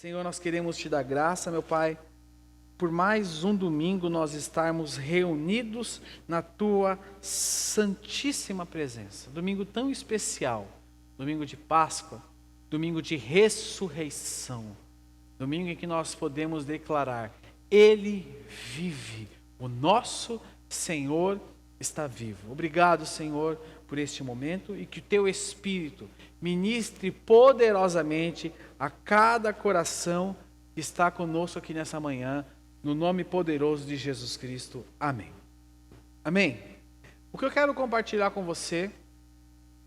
Senhor, nós queremos te dar graça, meu Pai, por mais um domingo nós estarmos reunidos na tua santíssima presença. Domingo tão especial, domingo de Páscoa, domingo de ressurreição, domingo em que nós podemos declarar: Ele vive, o nosso Senhor está vivo. Obrigado, Senhor, por este momento e que o teu Espírito ministre poderosamente a cada coração que está conosco aqui nessa manhã, no nome poderoso de Jesus Cristo. Amém. Amém. O que eu quero compartilhar com você,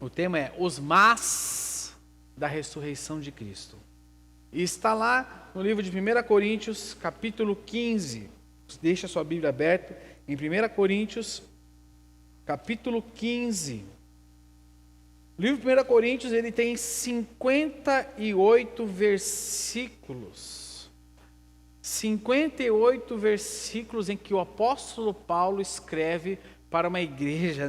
o tema é os mas da ressurreição de Cristo. E está lá no livro de 1 Coríntios, capítulo 15. Deixa a sua Bíblia aberta em 1 Coríntios, capítulo 15. O livro de 1 Coríntios, ele tem 58 versículos. 58 versículos em que o apóstolo Paulo escreve para uma igreja,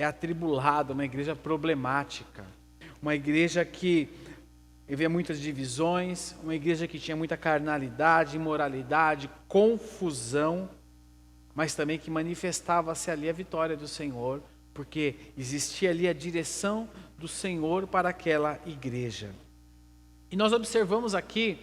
atribulada, uma igreja problemática. Uma igreja que havia muitas divisões, uma igreja que tinha muita carnalidade, imoralidade, confusão, mas também que manifestava-se ali a vitória do Senhor, porque existia ali a direção do Senhor para aquela igreja. E nós observamos aqui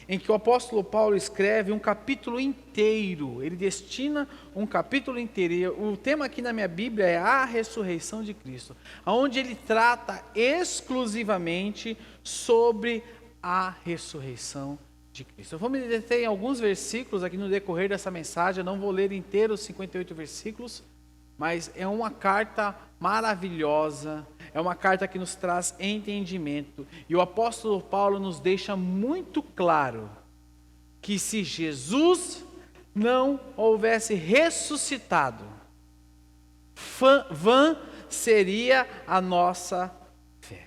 em que o apóstolo Paulo escreve um capítulo inteiro, ele destina um capítulo inteiro. O tema aqui na minha Bíblia é a ressurreição de Cristo, onde ele trata exclusivamente sobre a ressurreição de Cristo. Eu vou me deter em alguns versículos aqui no decorrer dessa mensagem, eu não vou ler inteiro os 58 versículos, mas é uma carta maravilhosa, é uma carta que nos traz entendimento. E o apóstolo Paulo nos deixa muito claro que se Jesus não houvesse ressuscitado, vã seria a nossa fé.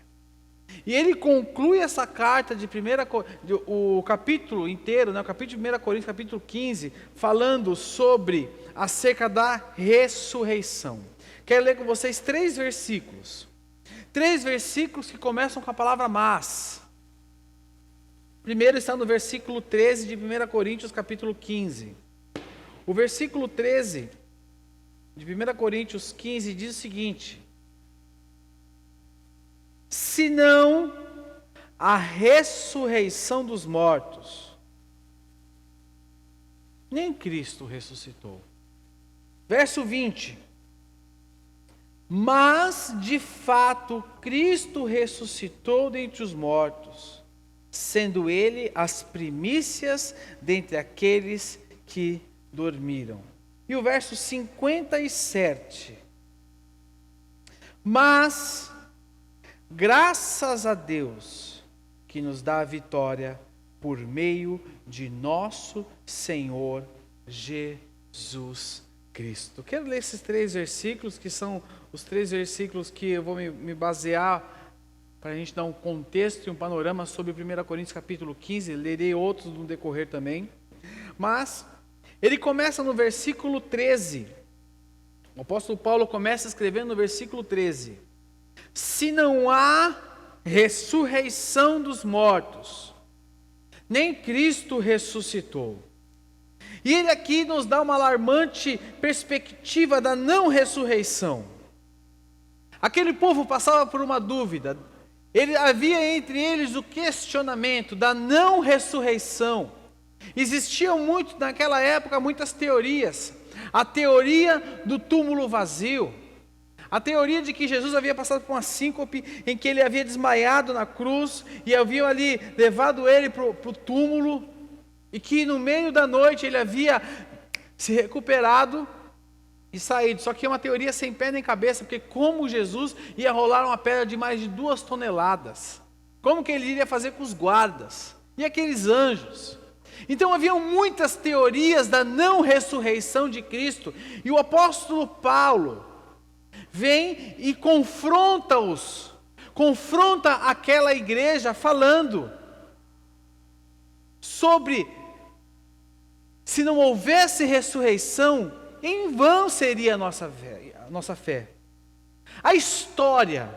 E ele conclui essa carta de o capítulo inteiro, o capítulo de 1 Coríntios, capítulo 15, falando acerca da ressurreição. Quero ler com vocês 3 versículos. 3 versículos que começam com a palavra mas. Primeiro está no versículo 13 de 1 Coríntios, capítulo 15. O versículo 13 de 1 Coríntios 15 diz o seguinte: senão a ressurreição dos mortos, nem Cristo ressuscitou. Verso 20: mas de fato Cristo ressuscitou dentre os mortos, sendo ele as primícias dentre aqueles que dormiram. E o verso 57: mas graças a Deus que nos dá a vitória por meio de nosso Senhor Jesus Cristo. Quero ler esses 3 versículos, que são os 3 versículos que eu vou me basear para a gente dar um contexto e um panorama sobre 1 Coríntios capítulo 15, lerei outros no decorrer também. Mas ele começa no versículo 13. O apóstolo Paulo começa escrevendo no versículo 13: se não há ressurreição dos mortos, nem Cristo ressuscitou. E ele aqui nos dá uma alarmante perspectiva da não ressurreição. Aquele povo passava por uma dúvida. Havia entre eles o questionamento da não ressurreição. Existiam naquela época muitas teorias. A teoria do túmulo vazio. A teoria de que Jesus havia passado por uma síncope, em que ele havia desmaiado na cruz, e haviam ali levado ele para o túmulo, e que no meio da noite ele havia se recuperado e saído. Só que é uma teoria sem pé nem cabeça, porque como Jesus ia rolar uma pedra de mais de 2 toneladas? Como que ele iria fazer com os guardas? E aqueles anjos? Então haviam muitas teorias da não ressurreição de Cristo, e o apóstolo Paulo vem e confronta aquela igreja, falando sobre: se não houvesse ressurreição, em vão seria a nossa fé. A história,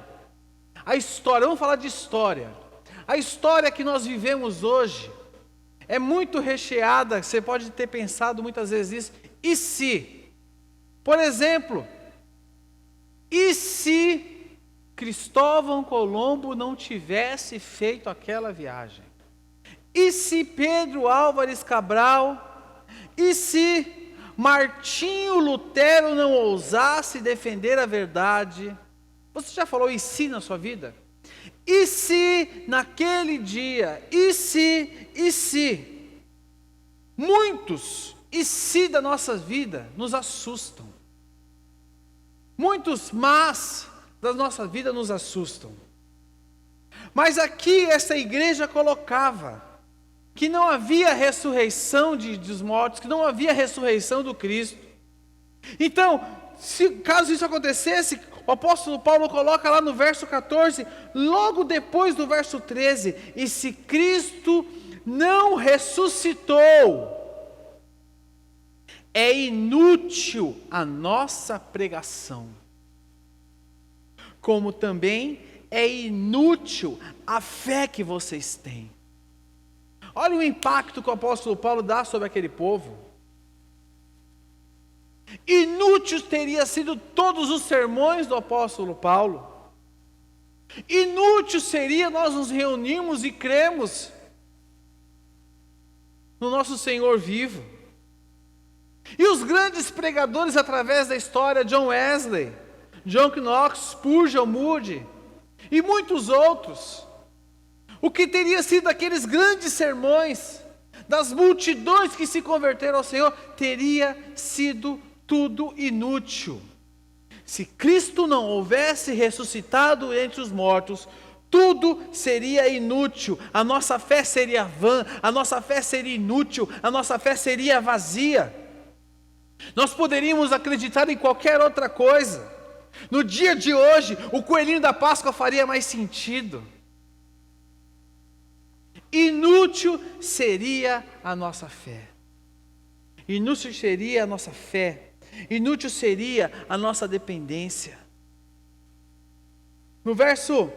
vamos falar de história. A história que nós vivemos hoje é muito recheada, você pode ter pensado muitas vezes isso. E se? Por exemplo, e se Cristóvão Colombo não tivesse feito aquela viagem? E se Pedro Álvares Cabral? E se Martinho Lutero não ousasse defender a verdade? Você já falou e se na sua vida? E se naquele dia? E se? Muitos e se da nossa vida nos assustam. Muitos mas da nossa vida nos assustam. Mas aqui essa igreja colocava que não havia ressurreição dos mortos, que não havia ressurreição do Cristo. Então, caso isso acontecesse, o apóstolo Paulo coloca lá no verso 14, logo depois do verso 13, e se Cristo não ressuscitou, é inútil a nossa pregação, como também é inútil a fé que vocês têm. Olha o impacto que o apóstolo Paulo dá sobre aquele povo. Inútil teria sido todos os sermões do apóstolo Paulo. Inútil seria nós nos reunirmos e cremos no nosso Senhor vivo. E os grandes pregadores através da história, John Wesley, John Knox, Spurgeon, Moody e muitos outros. O que teria sido aqueles grandes sermões das multidões que se converteram ao Senhor, teria sido tudo inútil. Se Cristo não houvesse ressuscitado entre os mortos, tudo seria inútil, a nossa fé seria vã, a nossa fé seria inútil, a nossa fé seria vazia. Nós poderíamos acreditar em qualquer outra coisa. No dia de hoje, o coelhinho da Páscoa faria mais sentido. Inútil seria a nossa fé. Inútil seria a nossa fé. Inútil seria a nossa dependência. No verso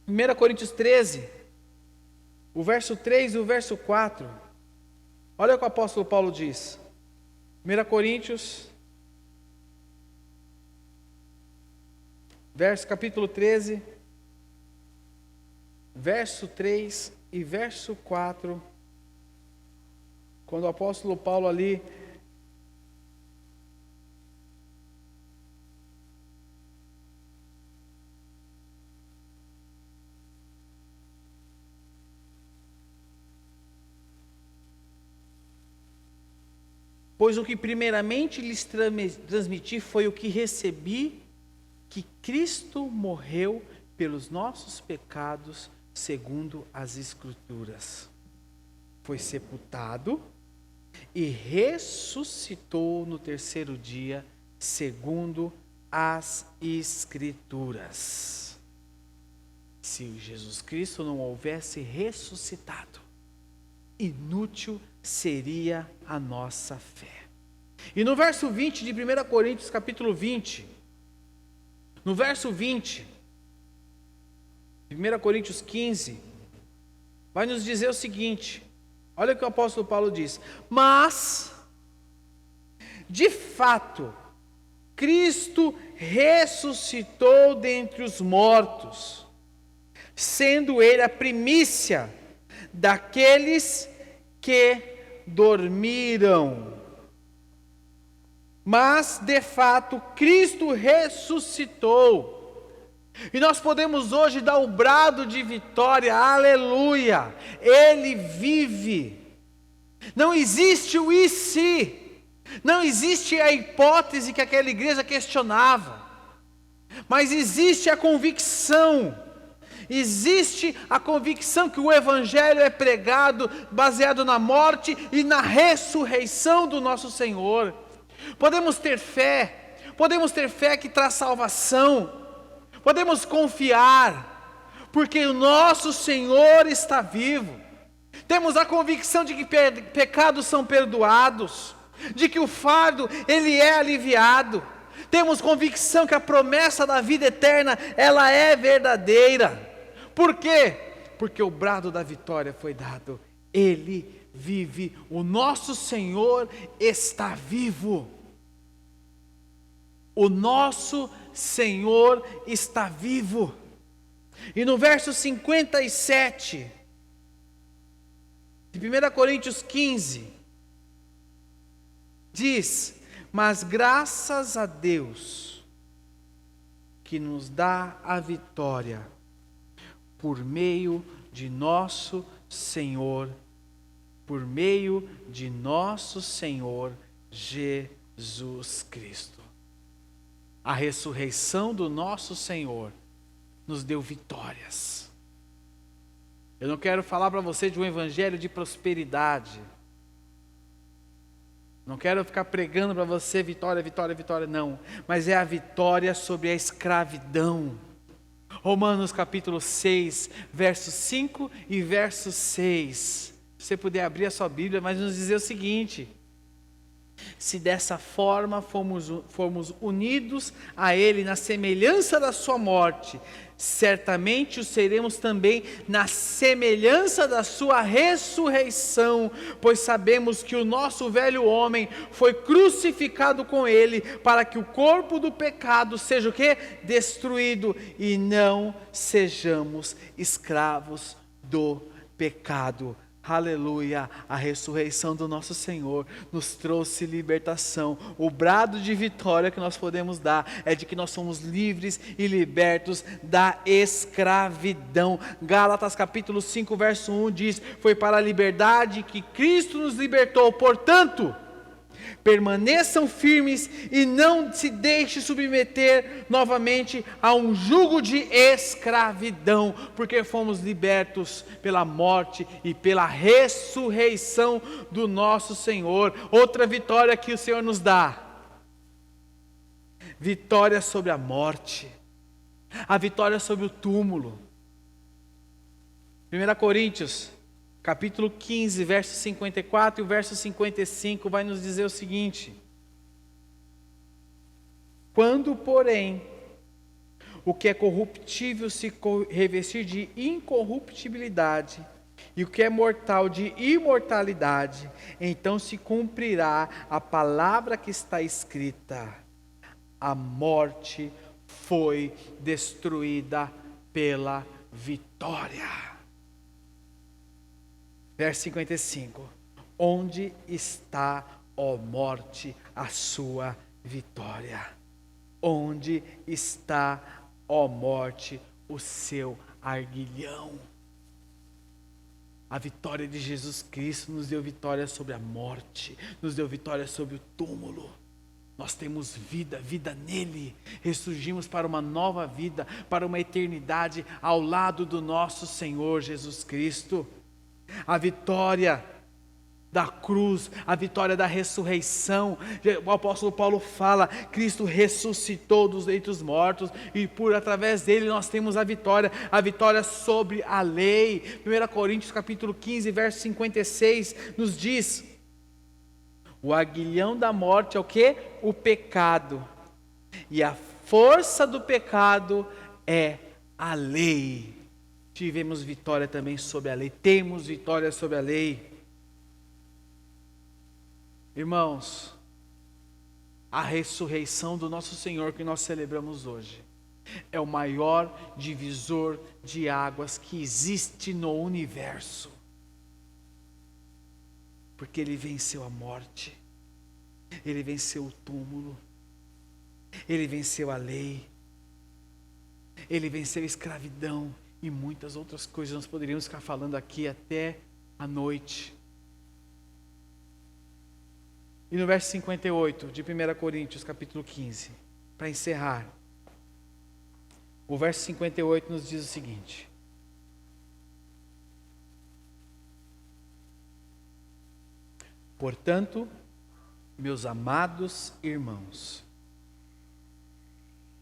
1 Coríntios 13, o verso 3 e o verso 4, olha o que o apóstolo Paulo diz. 1 Coríntios, capítulo 13, verso 3 e verso 4, quando o apóstolo Paulo ali pois o que primeiramente lhes transmiti foi o que recebi, que Cristo morreu pelos nossos pecados, segundo as Escrituras. Foi sepultado e ressuscitou no terceiro dia, segundo as Escrituras. Se Jesus Cristo não houvesse ressuscitado, inútil seria a nossa fé. E no verso 20 de 1 Coríntios, capítulo 20, no verso 20, 1 Coríntios 15, vai nos dizer o seguinte, olha o que o apóstolo Paulo diz: mas, de fato, Cristo ressuscitou dentre os mortos, sendo Ele a primícia daqueles que dormiram. Mas, de fato, Cristo ressuscitou. E nós podemos hoje dar o brado de vitória, aleluia, Ele vive. Não existe o e se, não existe a hipótese que aquela igreja questionava, mas existe a convicção. Existe a convicção que o Evangelho é pregado baseado na morte e na ressurreição do nosso Senhor. Podemos ter fé que traz salvação, podemos confiar, porque o nosso Senhor está vivo. Temos a convicção de que pecados são perdoados, de que o fardo ele é aliviado. Temos convicção que a promessa da vida eterna ela é verdadeira. Por quê? Porque o brado da vitória foi dado Ele vive, o nosso Senhor está vivo. O nosso Senhor está vivo. E no verso 57 de 1 Coríntios 15, diz: mas graças a Deus que nos dá a vitória por meio de nosso Senhor, Jesus Cristo. A ressurreição do nosso Senhor nos deu vitórias. Eu não quero falar para você de um evangelho de prosperidade. Não quero ficar pregando para você vitória, vitória, vitória, não. Mas é a vitória sobre a escravidão. Romanos capítulo 6, verso 5 e verso 6. Se você puder abrir a sua Bíblia, mas nos dizer o seguinte: se dessa forma formos unidos a Ele na semelhança da sua morte, certamente o seremos também na semelhança da sua ressurreição, pois sabemos que o nosso velho homem foi crucificado com Ele, para que o corpo do pecado seja o quê? Destruído, e não sejamos escravos do pecado. Aleluia, a ressurreição do nosso Senhor nos trouxe libertação. O brado de vitória que nós podemos dar é de que nós somos livres e libertos da escravidão. Gálatas capítulo 5, verso 1 diz: foi para a liberdade que Cristo nos libertou, portanto, permaneçam firmes e não se deixe submeter novamente a um jugo de escravidão, porque fomos libertos pela morte e pela ressurreição do nosso Senhor. Outra vitória que o Senhor nos dá: vitória sobre a morte, a vitória sobre o túmulo. 1 Coríntios capítulo 15, verso 54 e o verso 55 vai nos dizer o seguinte: quando, porém, o que é corruptível se revestir de incorruptibilidade, e o que é mortal de imortalidade, então se cumprirá a palavra que está escrita: a morte foi destruída pela vitória. Verso 55, onde está, ó morte, a sua vitória? Onde está, ó morte, o seu aguilhão? A vitória de Jesus Cristo nos deu vitória sobre a morte, nos deu vitória sobre o túmulo. Nós temos vida, vida nele. Ressurgimos para uma nova vida, para uma eternidade ao lado do nosso Senhor Jesus Cristo. A vitória da cruz, a vitória da ressurreição. O apóstolo Paulo fala: Cristo ressuscitou dos dentre os mortos, e através dele nós temos a vitória sobre a lei. 1 Coríntios capítulo 15, verso 56 nos diz: o aguilhão da morte é o quê? O pecado, e a força do pecado é a lei. Tivemos vitória também sobre a lei, temos vitória sobre a lei. Irmãos, a ressurreição do nosso Senhor que nós celebramos hoje é o maior divisor de águas que existe no universo. Porque Ele venceu a morte, Ele venceu o túmulo, Ele venceu a lei, Ele venceu a escravidão e muitas outras coisas. Nós poderíamos ficar falando aqui até a noite. E no verso 58 de 1 Coríntios capítulo 15, para encerrar, o verso 58 nos diz o seguinte: portanto, meus amados irmãos,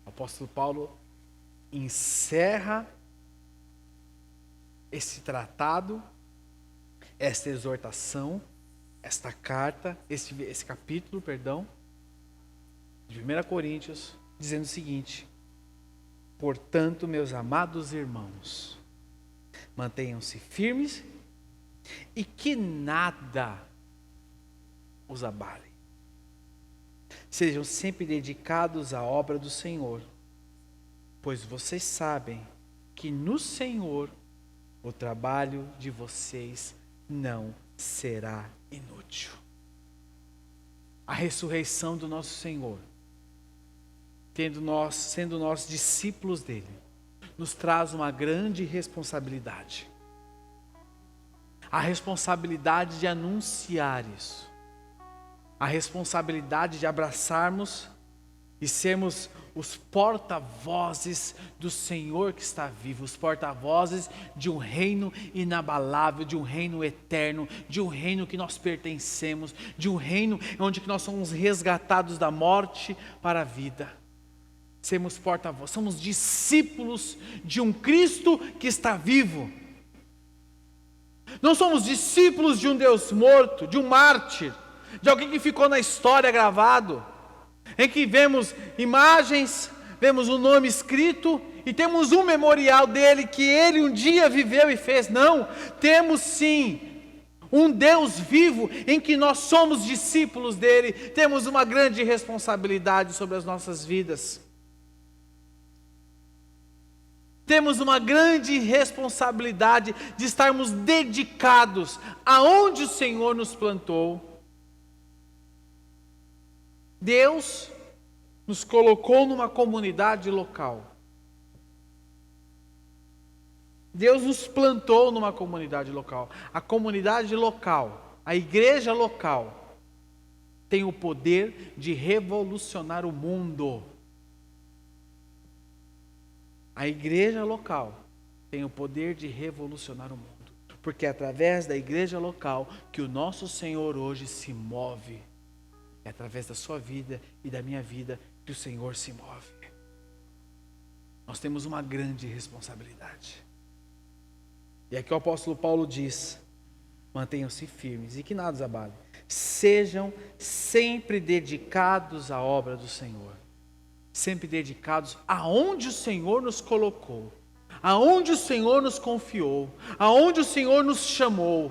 o apóstolo Paulo encerra esse tratado, esta exortação, esta carta, esse capítulo, de 1 Coríntios, dizendo o seguinte: portanto, meus amados irmãos, mantenham-se firmes e que nada os abale. Sejam sempre dedicados à obra do Senhor, pois vocês sabem que no Senhor o trabalho de vocês não será inútil. A ressurreição do nosso Senhor, sendo nós discípulos dele, nos traz uma grande responsabilidade. A responsabilidade de anunciar isso. A responsabilidade de abraçarmos e sermos os porta-vozes do Senhor que está vivo, os porta-vozes de um reino inabalável, de um reino eterno, de um reino que nós pertencemos, de um reino onde nós somos resgatados da morte para a vida. Sermos porta-vozes, somos discípulos de um Cristo que está vivo. Não somos discípulos de um Deus morto, de um mártir, de alguém que ficou na história gravado, em que vemos imagens, vemos o nome escrito e temos um memorial dele que ele um dia viveu e fez. Não, temos sim um Deus vivo em que nós somos discípulos dele, temos uma grande responsabilidade sobre as nossas vidas. Temos uma grande responsabilidade de estarmos dedicados aonde o Senhor nos plantou. Deus nos colocou numa comunidade local. Deus nos plantou numa comunidade local. A comunidade local, a igreja local, tem o poder de revolucionar o mundo. A igreja local tem o poder de revolucionar o mundo. Porque é através da igreja local que o nosso Senhor hoje se move. É através da sua vida e da minha vida que o Senhor se move. Nós temos uma grande responsabilidade. E aqui o apóstolo Paulo diz: mantenham-se firmes e que nada os abale. Sejam sempre dedicados à obra do Senhor. Sempre dedicados aonde o Senhor nos colocou, aonde o Senhor nos confiou, aonde o Senhor nos chamou.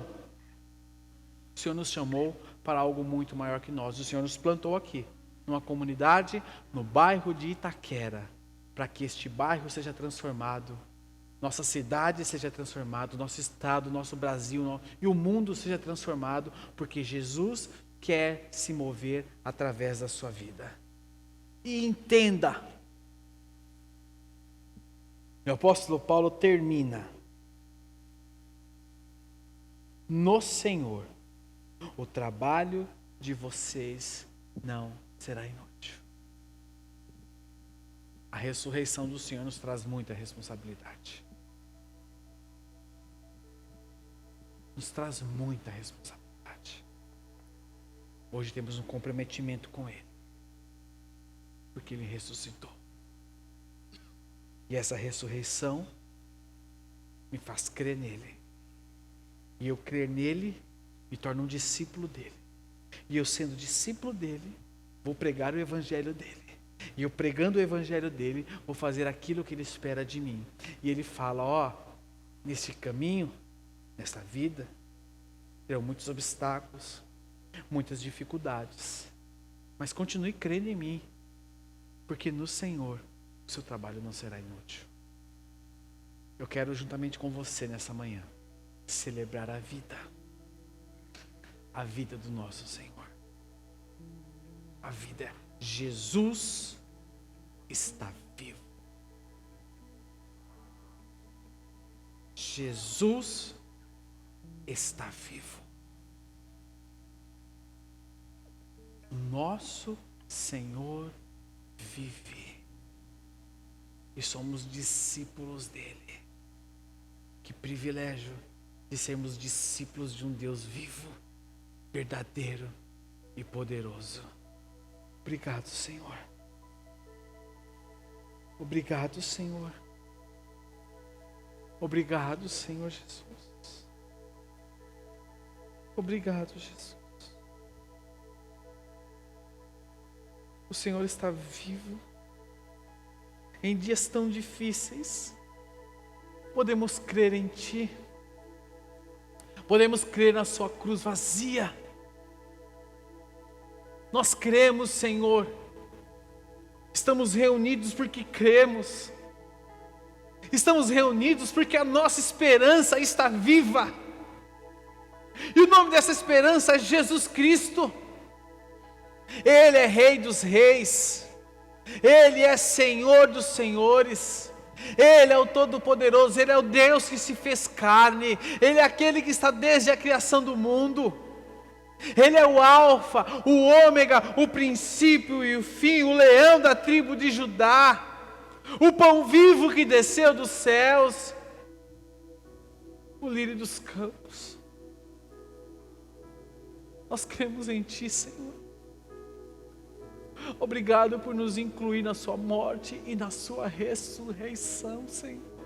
O Senhor nos chamou para algo muito maior que nós. O Senhor nos plantou aqui, numa comunidade, no bairro de Itaquera, para que este bairro seja transformado, nossa cidade seja transformada, nosso estado, nosso Brasil e o mundo seja transformado, porque Jesus quer se mover através da sua vida. E entenda, o apóstolo Paulo termina: no Senhor o trabalho de vocês não será inútil. A ressurreição do Senhor nos traz muita responsabilidade. Nos traz muita responsabilidade. Hoje temos um comprometimento com Ele, porque Ele ressuscitou. E essa ressurreição me faz crer nele. E eu crer nele me torno um discípulo dele. E eu sendo discípulo dele, vou pregar o evangelho dele. E eu pregando o evangelho dele, vou fazer aquilo que ele espera de mim. E ele fala: nesse caminho, nessa vida, terão muitos obstáculos, muitas dificuldades. Mas continue crendo em mim, porque no Senhor o seu trabalho não será inútil. Eu quero, juntamente com você nessa manhã, celebrar a vida do nosso Senhor. A vida, Jesus está vivo. Jesus está vivo. Nosso Senhor vive. E somos discípulos dele. Que privilégio de sermos discípulos de um Deus vivo, verdadeiro e poderoso. Obrigado, Senhor. Obrigado, Senhor. Obrigado, Senhor Jesus. Obrigado, Jesus. O Senhor está vivo. Em dias tão difíceis, podemos crer em Ti. Podemos crer na sua cruz vazia. Nós cremos, Senhor. Estamos reunidos porque cremos. Estamos reunidos porque a nossa esperança está viva. E o nome dessa esperança é Jesus Cristo. Ele é Rei dos Reis. Ele é Senhor dos Senhores. Ele é o Todo-Poderoso. Ele é o Deus que se fez carne. Ele é aquele que está desde a criação do mundo. Ele é o Alfa, o Ômega, o princípio e o fim, o leão da tribo de Judá, o pão vivo que desceu dos céus, o lírio dos campos. Nós cremos em Ti, Senhor. Obrigado por nos incluir na sua morte e na sua ressurreição, Senhor.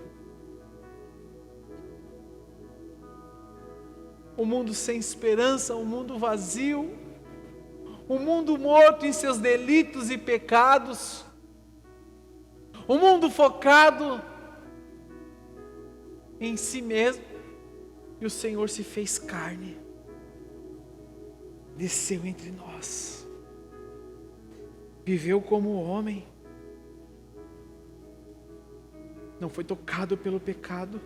Um mundo sem esperança, um mundo vazio, um mundo morto em seus delitos e pecados, um mundo focado em si mesmo, e o Senhor se fez carne, desceu entre nós, viveu como homem, não foi tocado pelo pecado,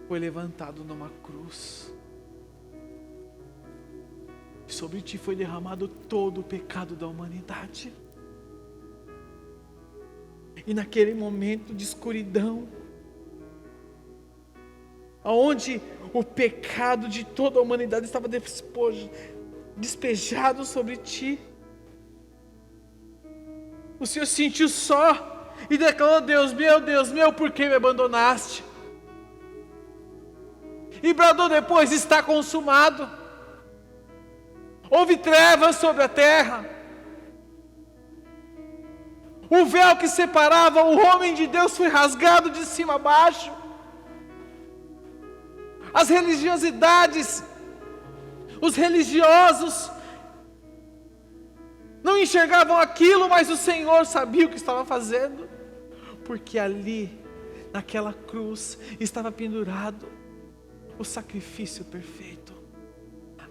foi levantado numa cruz, e sobre Ti foi derramado todo o pecado da humanidade. E naquele momento de escuridão, aonde o pecado de toda a humanidade estava despejado sobre Ti, o Senhor se sentiu só e declarou: Deus meu, por que me abandonaste? E bradou depois: está consumado. Houve trevas sobre a terra. O véu que separava o homem de Deus foi rasgado de cima a baixo. As religiosidades, os religiosos não enxergavam aquilo, mas o Senhor sabia o que estava fazendo, porque ali, naquela cruz, estava pendurado o sacrifício perfeito,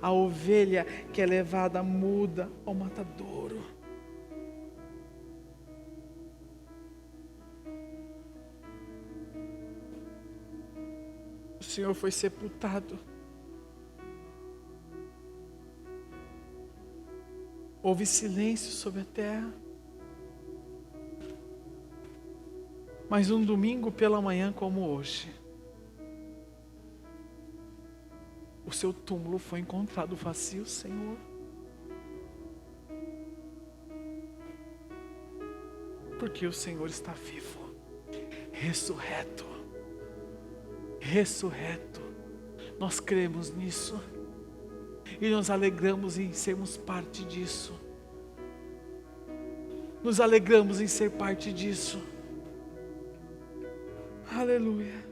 a ovelha que é levada muda ao matadouro. O Senhor foi sepultado. Houve silêncio sobre a terra. Mas um domingo pela manhã como hoje, o seu túmulo foi encontrado vazio, Senhor. Porque o Senhor está vivo, ressurreto. Ressurreto. Nós cremos nisso. E nos alegramos em sermos parte disso. Nos alegramos em ser parte disso. Aleluia.